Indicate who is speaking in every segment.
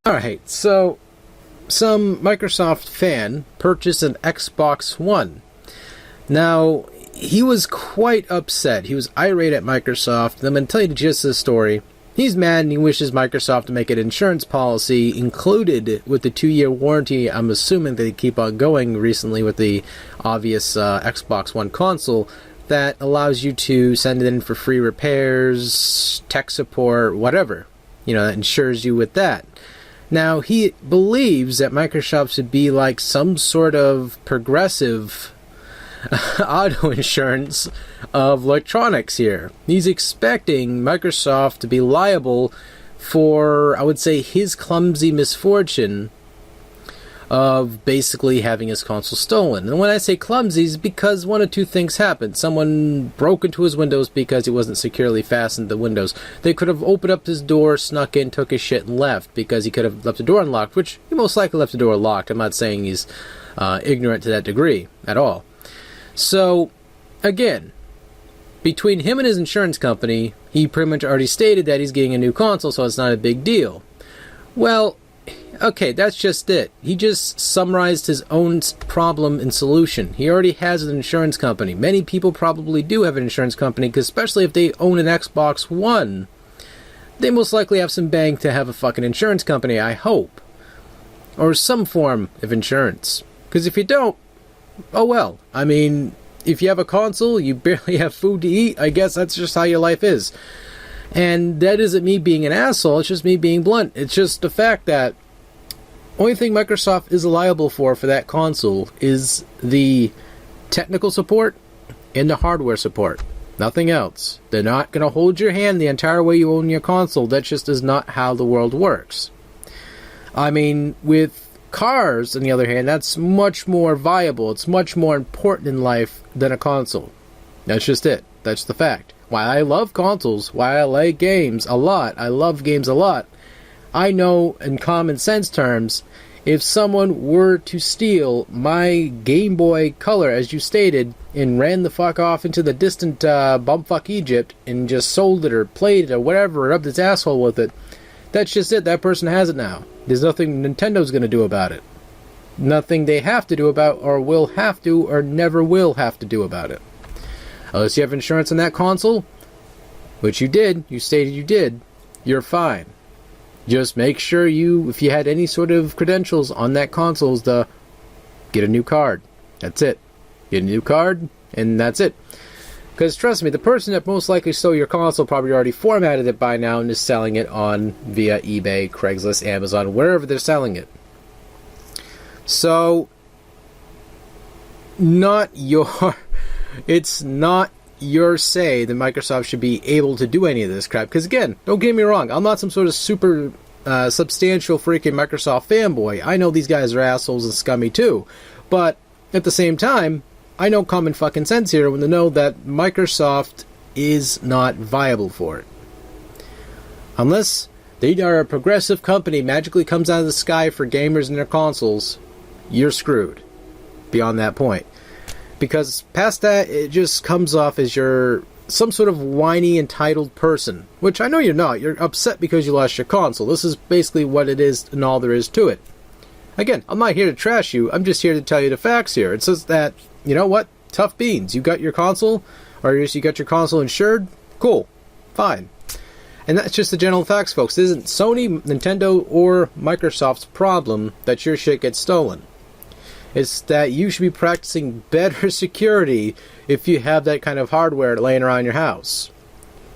Speaker 1: Alright, so some Microsoft fan purchased an Xbox One. Now, he was quite upset. He was irate at Microsoft. I'm going to tell you the gist of the story. He's mad and he wishes Microsoft to make an insurance policy included with the 2-year warranty. I'm assuming they keep on going recently with the obvious Xbox One console that allows you to send it in for free repairs, tech support, whatever. You know, that insures you with that. Now, he believes that Microsoft should be like some sort of progressive auto insurance of electronics here. He's expecting Microsoft to be liable for, I would say, his clumsy misfortune of basically having his console stolen. And when I say clumsy, it's because one of two things happened. Someone broke into his windows because he wasn't securely fastened to the windows. They could have opened up his door, snuck in, took his shit, and left because he could have left the door unlocked, which he most likely left the door locked. I'm not saying he's ignorant to that degree at all. So, again, between him and his insurance company, he pretty much already stated that he's getting a new console, so it's not a big deal. Well, okay, that's just it. He just summarized his own problem and solution. He already has an insurance company. Many people probably do have an insurance company, because especially if they own an Xbox One, they most likely have some bang to have a fucking insurance company, I hope. Or some form of insurance. Because if you don't, oh well. I mean, if you have a console, you barely have food to eat, I guess that's just how your life is. And that isn't me being an asshole, it's just me being blunt. It's just the fact that only thing Microsoft is liable for that console is the technical support and the hardware support. Nothing else. They're not going to hold your hand the entire way you own your console. That just is not how the world works. I mean, with cars, on the other hand, that's much more viable. It's much more important in life than a console. That's just it. That's the fact. Why I love consoles, why I like games a lot, I love games a lot, I know in common sense terms, if someone were to steal my Game Boy Color, as you stated, and ran the fuck off into the distant bumfuck Egypt and just sold it or played it or whatever, rubbed its asshole with it, that's just it. That person has it now. There's nothing Nintendo's going to do about it. Nothing they have to do about, or will have to, or never will have to do about it. Unless you have insurance on that console, which you did, you stated you did, you're fine. Just make sure if you had any sort of credentials on that console, is to get a new card. That's it. Get a new card, and that's it. Because trust me, the person that most likely stole your console probably already formatted it by now and is selling it on via eBay, Craigslist, Amazon, wherever they're selling it. So, it's not your say that Microsoft should be able to do any of this crap. Because again, don't get me wrong, I'm not some sort of super substantial freaking Microsoft fanboy. I know these guys are assholes and scummy too. But at the same time, I know common fucking sense here when they know that Microsoft is not viable for it. Unless they are a progressive company magically comes out of the sky for gamers and their consoles, you're screwed. Beyond that point. Because past that, it just comes off as you're some sort of whiny, entitled person. Which I know you're not. You're upset because you lost your console. This is basically what it is and all there is to it. Again, I'm not here to trash you. I'm just here to tell you the facts here. It says that, you know what? Tough beans. You got your console, or you got your console insured? Cool. Fine. And that's just the general facts, folks. This isn't Sony, Nintendo, or Microsoft's problem that your shit gets stolen. It's that you should be practicing better security if you have that kind of hardware laying around your house.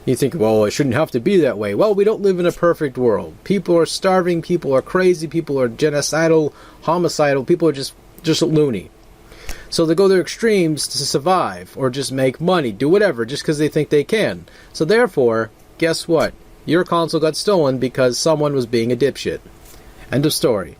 Speaker 1: You think, well, it shouldn't have to be that way. Well, we don't live in a perfect world. People are starving, people are crazy, people are genocidal, homicidal, people are just loony. So they go to extremes to survive, or just make money, do whatever, just because they think they can. So therefore, guess what? Your console got stolen because someone was being a dipshit. End of story.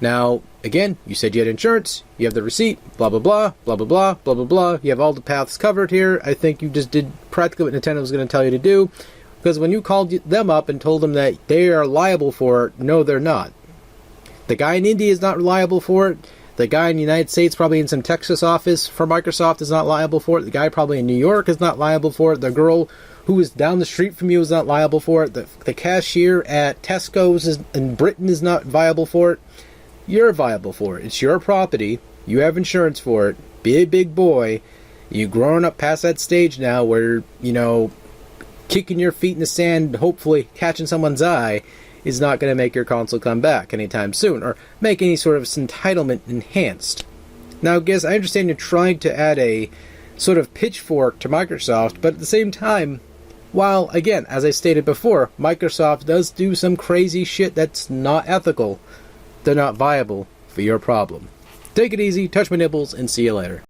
Speaker 1: Now, again, you said you had insurance, you have the receipt, blah blah blah, blah blah blah, blah blah blah. You have all the paths covered here. I think you just did practically what Nintendo was going to tell you to do. Because when you called them up and told them that they are liable for it, no, they're not. The guy in India is not liable for it. The guy in the United States, probably in some Texas office for Microsoft, is not liable for it. The guy probably in New York is not liable for it. The girl who is down the street from you is not liable for it. The cashier at Tesco's in Britain is not viable for it. You're viable for it. It's your property. You have insurance for it. Be a big boy. You've grown up past that stage now where, kicking your feet in the sand, hopefully catching someone's eye, is not going to make your console come back anytime soon, or make any sort of entitlement enhanced. Now, guys, I understand you're trying to add a sort of pitchfork to Microsoft, but at the same time, while, again, as I stated before, Microsoft does do some crazy shit that's not ethical, they're not viable for your problem. Take it easy, touch my nipples, and see you later.